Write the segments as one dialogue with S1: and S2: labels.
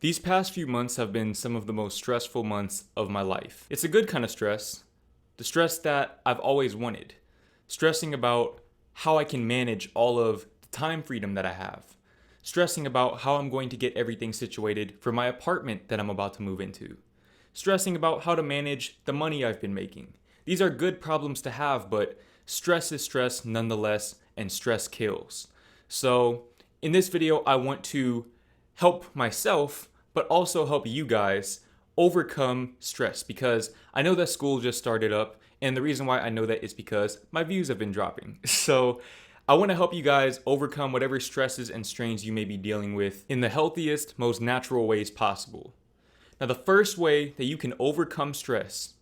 S1: These past few months have been some of the most stressful months of my life. It's a good kind of stress, the stress that I've always wanted, stressing about how I can manage all of the time freedom that I have, stressing about how I'm going to get everything situated for my apartment that I'm about to move into, stressing about how to manage the money I've been making. These are good problems to have, but stress is stress nonetheless, and stress kills. So, in this video, I want to help myself, but also help you guys overcome stress because I know that school just started up, and the reason why I know that is because my views have been dropping. So, I want to help you guys overcome whatever stresses and strains you may be dealing with in the healthiest, most natural ways possible. Now, the first way that you can overcome stress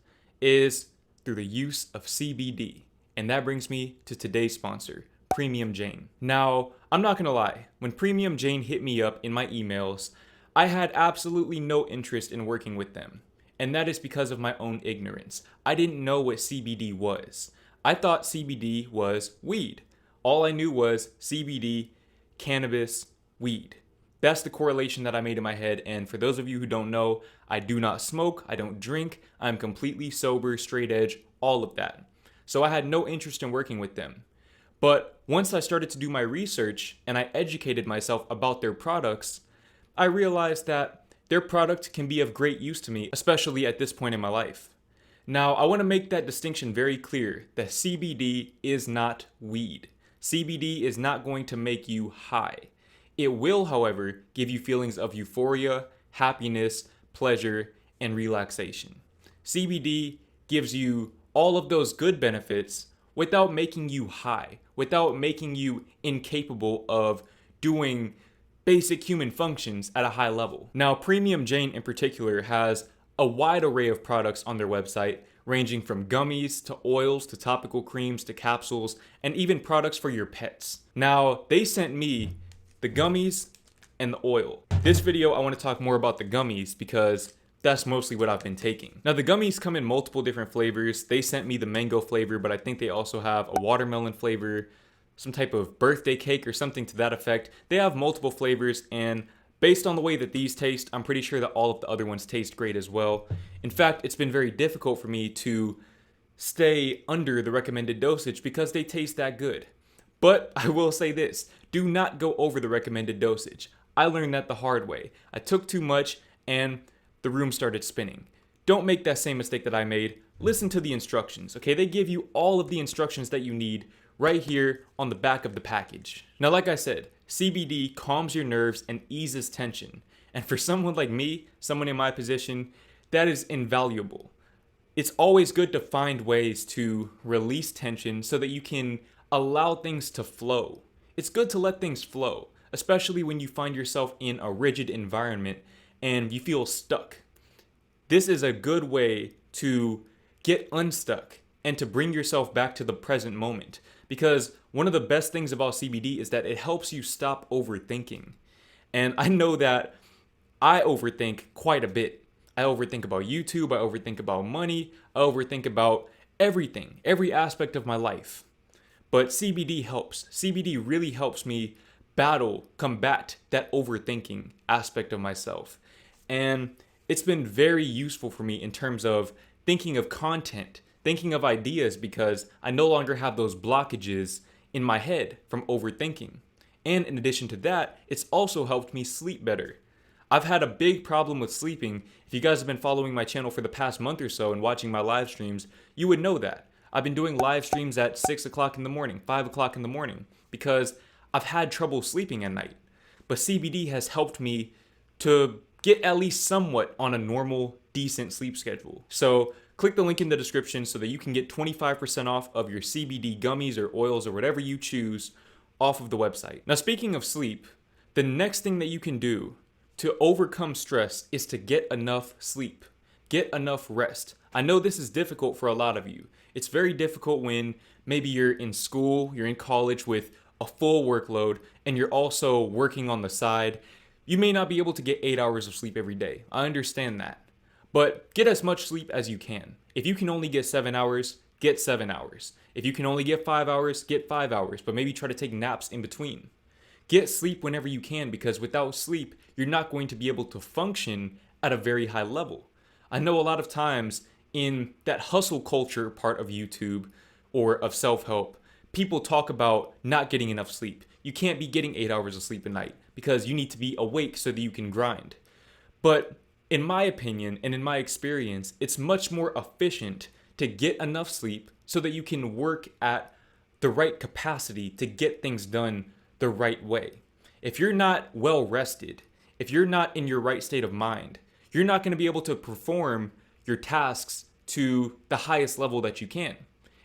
S1: is through the use of CBD. And that brings me to today's sponsor, Premium Jane. Now, I'm not gonna lie, when Premium Jane hit me up in my emails, I had absolutely no interest in working with them. And that is because of my own ignorance. I didn't know what CBD was. I thought CBD was weed. All I knew was CBD, cannabis, weed. That's the correlation that I made in my head. And for those of you who don't know, I do not smoke, I don't drink, I'm completely sober, straight edge, all of that. So I had no interest in working with them. But once I started to do my research and I educated myself about their products, I realized that their product can be of great use to me, especially at this point in my life. Now, I want to make that distinction very clear that CBD is not weed. CBD is not going to make you high. It will, however, give you feelings of euphoria, happiness, pleasure, and relaxation. CBD gives you all of those good benefits without making you high, without making you incapable of doing basic human functions at a high level. Now, Premium Jane in particular has a wide array of products on their website, ranging from gummies to oils to topical creams to capsules, and even products for your pets. Now, they sent me the gummies and the oil. This video, I want to talk more about the gummies because that's mostly what I've been taking. Now, the gummies come in multiple different flavors. They sent me the mango flavor, but I think they also have a watermelon flavor, some type of birthday cake or something to that effect. They have multiple flavors, and based on the way that these taste, I'm pretty sure that all of the other ones taste great as well. In fact, it's been very difficult for me to stay under the recommended dosage because they taste that good. But I will say this, do not go over the recommended dosage. I learned that the hard way. I took too much and the room started spinning. Don't make that same mistake that I made. Listen to the instructions, okay? They give you all of the instructions that you need right here on the back of the package. Now, like I said, CBD calms your nerves and eases tension. And for someone like me, someone in my position, that is invaluable. It's always good to find ways to release tension so that you can allow things to flow. It's good to let things flow, especially when you find yourself in a rigid environment and you feel stuck. This is a good way to get unstuck and to bring yourself back to the present moment. Because one of the best things about CBD is that it helps you stop overthinking. And I know that I overthink quite a bit. I overthink about YouTube, I overthink about money, I overthink about everything, every aspect of my life. But CBD helps. CBD really helps me combat that overthinking aspect of myself. And it's been very useful for me in terms of thinking of content, thinking of ideas, because I no longer have those blockages in my head from overthinking. And in addition to that, it's also helped me sleep better. I've had a big problem with sleeping. If you guys have been following my channel for the past month or so and watching my live streams, you would know that. I've been doing live streams at 6 o'clock in the morning, 5 o'clock in the morning, because I've had trouble sleeping at night. But CBD has helped me to get at least somewhat on a normal, decent sleep schedule. So click the link in the description so that you can get 25% off of your CBD gummies or oils or whatever you choose off of the website. Now, speaking of sleep, the next thing that you can do to overcome stress is to get enough sleep. Get enough rest. I know this is difficult for a lot of you. It's very difficult when maybe you're in school, you're in college with a full workload, and you're also working on the side. You may not be able to get 8 hours of sleep every day. I understand that. But get as much sleep as you can. If you can only get 7 hours, get 7 hours. If you can only get 5 hours, get 5 hours, but maybe try to take naps in between. Get sleep whenever you can, because without sleep, you're not going to be able to function at a very high level. I know a lot of times in that hustle culture part of YouTube or of self-help, people talk about not getting enough sleep. You can't be getting 8 hours of sleep a night because you need to be awake so that you can grind. But in my opinion and in my experience, it's much more efficient to get enough sleep so that you can work at the right capacity to get things done the right way. If you're not well rested, if you're not in your right state of mind, you're not going to be able to perform your tasks to the highest level that you can.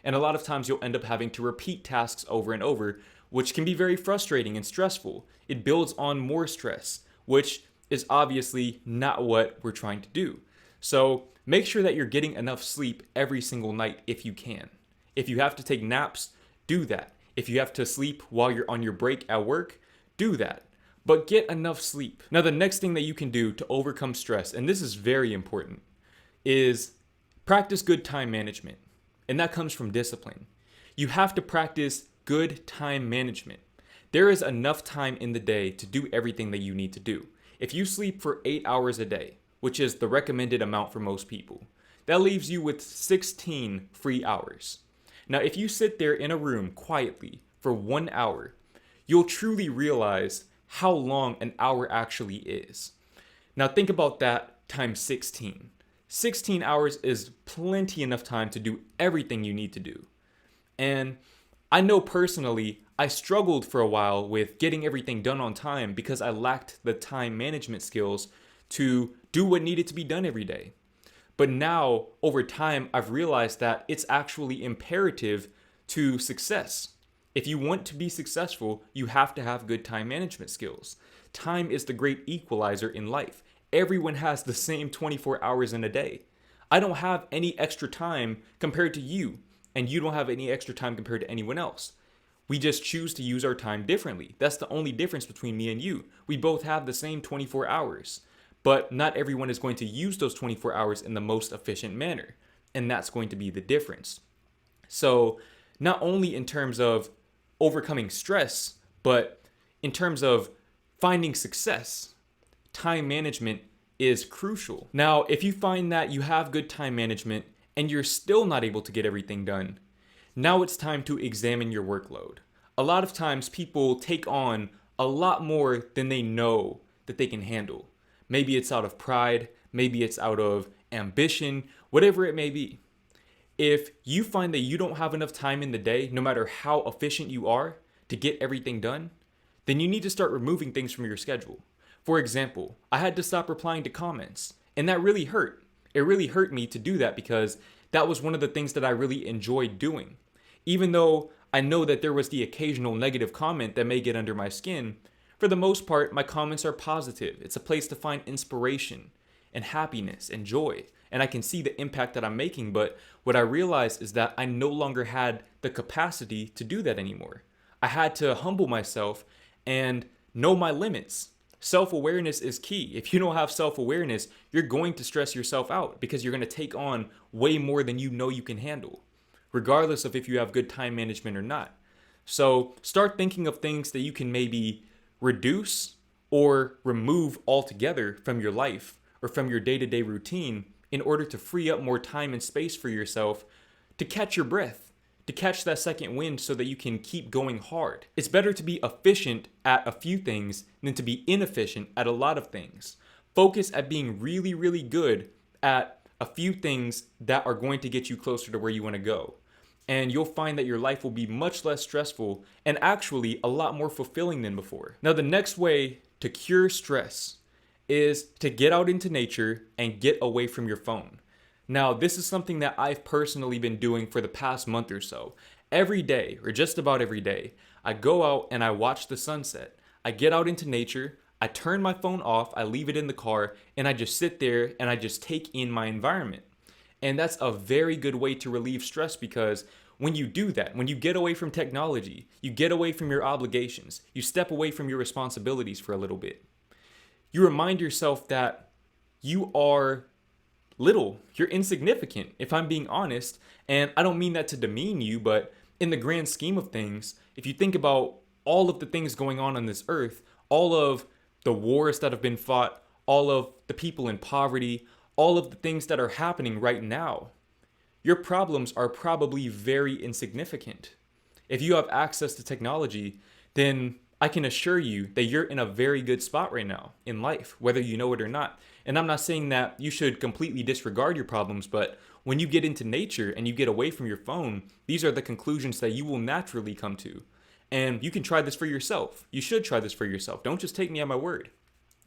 S1: And a lot of times you'll end up having to repeat tasks over and over, which can be very frustrating and stressful. It builds on more stress, which is obviously not what we're trying to do. So make sure that you're getting enough sleep every single night if you can. If you have to take naps, do that. If you have to sleep while you're on your break at work, do that. But get enough sleep. Now, the next thing that you can do to overcome stress, and this is very important, is practice good time management. And that comes from discipline. You have to practice good time management. There is enough time in the day to do everything that you need to do. If you sleep for 8 hours a day, which is the recommended amount for most people, that leaves you with 16 free hours. Now, if you sit there in a room quietly for 1 hour, you'll truly realize how long an hour actually is. Now, think about that times 16. 16 hours is plenty enough time to do everything you need to do. And I know personally, I struggled for a while with getting everything done on time because I lacked the time management skills to do what needed to be done every day. But now, over time, I've realized that it's actually imperative to success. If you want to be successful, you have to have good time management skills. Time is the great equalizer in life. Everyone has the same 24 hours in a day. I don't have any extra time compared to you, and you don't have any extra time compared to anyone else. We just choose to use our time differently. That's the only difference between me and you. We both have the same 24 hours, but not everyone is going to use those 24 hours in the most efficient manner, and that's going to be the difference. So, not only in terms of overcoming stress, but in terms of finding success, time management is crucial. Now, if you find that you have good time management and you're still not able to get everything done, now it's time to examine your workload. A lot of times people take on a lot more than they know that they can handle. Maybe it's out of pride, maybe it's out of ambition, whatever it may be. If you find that you don't have enough time in the day, no matter how efficient you are, to get everything done, then you need to start removing things from your schedule. For example, I had to stop replying to comments, and that really hurt. It really hurt me to do that because that was one of the things that I really enjoyed doing. Even though I know that there was the occasional negative comment that may get under my skin, for the most part, my comments are positive. It's a place to find inspiration and happiness and joy. And I can see the impact that I'm making, but what I realized is that I no longer had the capacity to do that anymore. I had to humble myself and know my limits. Self-awareness is key. If you don't have self-awareness, you're going to stress yourself out because you're going to take on way more than you know you can handle, regardless of if you have good time management or not. So start thinking of things that you can maybe reduce or remove altogether from your life or from your day-to-day routine in order to free up more time and space for yourself to catch your breath, to catch that second wind so that you can keep going hard. It's better to be efficient at a few things than to be inefficient at a lot of things. Focus at being really, really good at a few things that are going to get you closer to where you want to go. And you'll find that your life will be much less stressful and actually a lot more fulfilling than before. Now, the next way to cure stress is to get out into nature and get away from your phone. Now, this is something that I've personally been doing for the past month or so. Every day, or just about every day, I go out and I watch the sunset. I get out into nature, I turn my phone off, I leave it in the car, and I just sit there and I just take in my environment. And that's a very good way to relieve stress because when you do that, when you get away from technology, you get away from your obligations, you step away from your responsibilities for a little bit. You remind yourself that you are little, you're insignificant, if I'm being honest. And I don't mean that to demean you, but in the grand scheme of things, if you think about all of the things going on this earth, all of the wars that have been fought, all of the people in poverty, all of the things that are happening right now, your problems are probably very insignificant. If you have access to technology, then I can assure you that you're in a very good spot right now in life, whether you know it or not. And I'm not saying that you should completely disregard your problems, but when you get into nature and you get away from your phone, these are the conclusions that you will naturally come to. And you can try this for yourself. You should try this for yourself. Don't just take me at my word.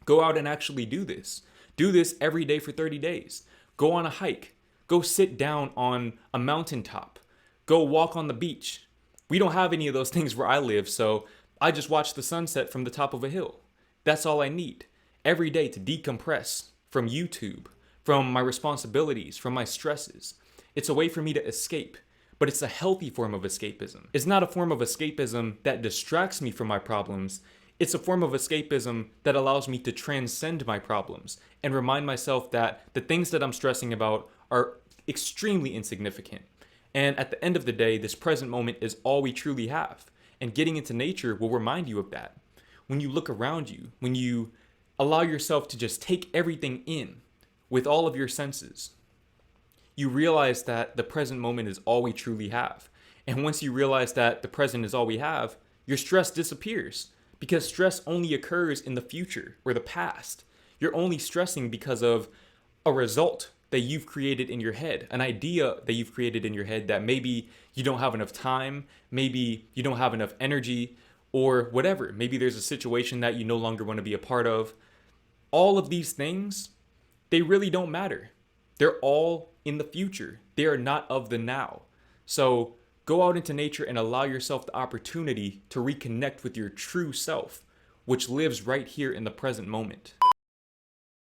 S1: Go out and actually do this. Do this every day for 30 days. Go on a hike. Go sit down on a mountaintop. Go walk on the beach. We don't have any of those things where I live, so I just watch the sunset from the top of a hill. That's all I need. Every day to decompress from YouTube, from my responsibilities, from my stresses. It's a way for me to escape, but it's a healthy form of escapism. It's not a form of escapism that distracts me from my problems. It's a form of escapism that allows me to transcend my problems and remind myself that the things that I'm stressing about are extremely insignificant. And at the end of the day, this present moment is all we truly have. And getting into nature will remind you of that. When you look around you, when you allow yourself to just take everything in with all of your senses, you realize that the present moment is all we truly have. And once you realize that the present is all we have, your stress disappears, because stress only occurs in the future or the past. You're only stressing because of a result that you've created in your head, an idea that you've created in your head that maybe you don't have enough time, maybe you don't have enough energy, or whatever. Maybe there's a situation that you no longer want to be a part of. All of these things, they really don't matter. They're all in the future. They are not of the now. So go out into nature and allow yourself the opportunity to reconnect with your true self, which lives right here in the present moment.